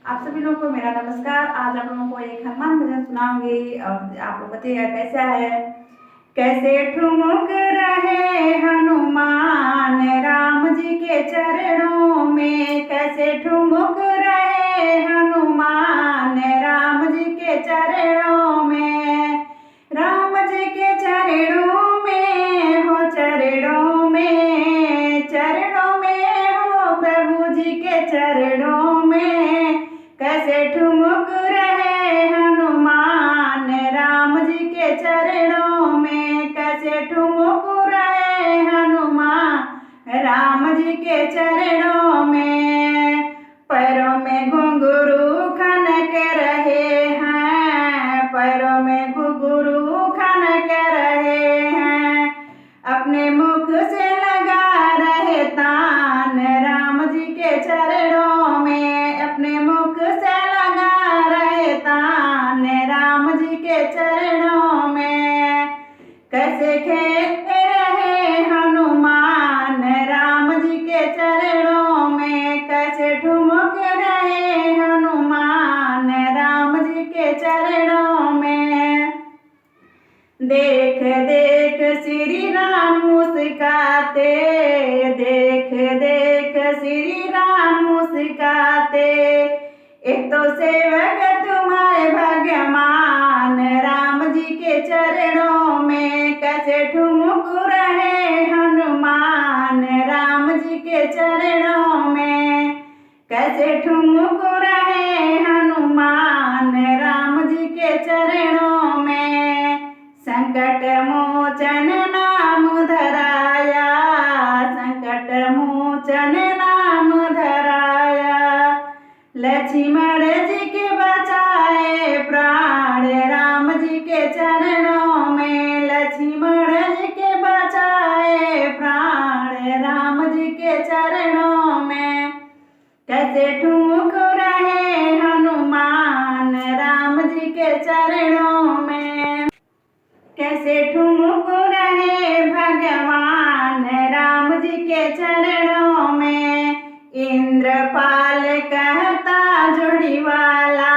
आप सभी लोगों को मेरा नमस्कार। आज आप लोगों को एक हनुमान भजन सुनाऊंगी और आप लोग बताइएगा कैसा है। कैसे ठुमक रहे हनुमान राम जी के चरणों में, कैसे ठुमक रहे हनुमान राम जी के चरणों में, राम जी के चरणों में हो, चरणों में, चरणों में हो, प्रभु जी के चरणों में। कैसे ठुमक रहे हनुमान राम जी के चरणों में, कैसे ठुमक रहे हनुमान राम जी के चरणों में। पैरों में घुंघरू खनक रहे हैं, पैरों में घुंघरू खनक रहे हैं, अपने मुख से लगा रहे तान राम जी के चरणों में, अपने मुख से लगा रहे तान राम जी के चरणों में। कैसे खेल रहे हनुमान राम जी के चरणों में, कैसे ठुमक रहे हनुमान राम जी के चरणों में। देख देख श्री राम मुस्काते, देख देख श्री राम मुस्काते, एक तो सेवक तुम्हारे भगवान राम जी के चरणों में। कैसे ठुमक रहे हनुमान राम जी के चरणों में, कैसे ठुमक रहे हनुमान राम जी के चरणों में। संकट मोचन नाम धराया, संकट मोचन नाम धराया, लक्ष्मण जी के बचाए प्राण राम जी के चरणों में, लक्ष्मण जी के बचाए प्राण राम जी के चरणों में। कैसे ठुमक रहे हनुमान राम जी के चरणों में, कैसे ठुमक रहे भगवान राम जी के चरणों में। इंद्रपाल कहता जोड़ी वाला,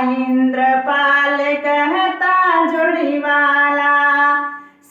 इंद्रपाल कहता जोड़ी वाला,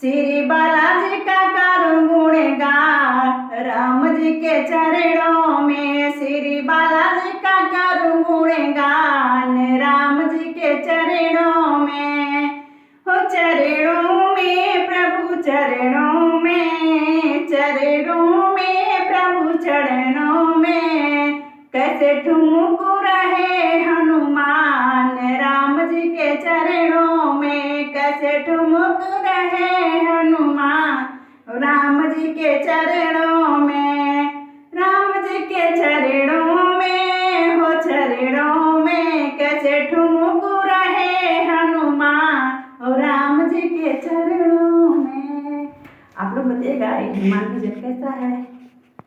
श्री बालाजी का करूं गुणगान राम जी के चरणों में, श्री बालाजी का करूं गुणगान राम जी के चरणों में। हो चरणों में प्रभु चरणों में, चरणों में प्रभु चरणों में। कैसे ठुमक रहे हनुमान राम जी के चरणों में, कैसे ठुमक रहे हनुमान राम जी के चरणों में, राम जी के चरणों में हो, चरणों में। कैसे ठुमक रहे हनुमान राम जी के चरणों में। आप लोग बताइएगा ये हनुमान भजन कैसा है।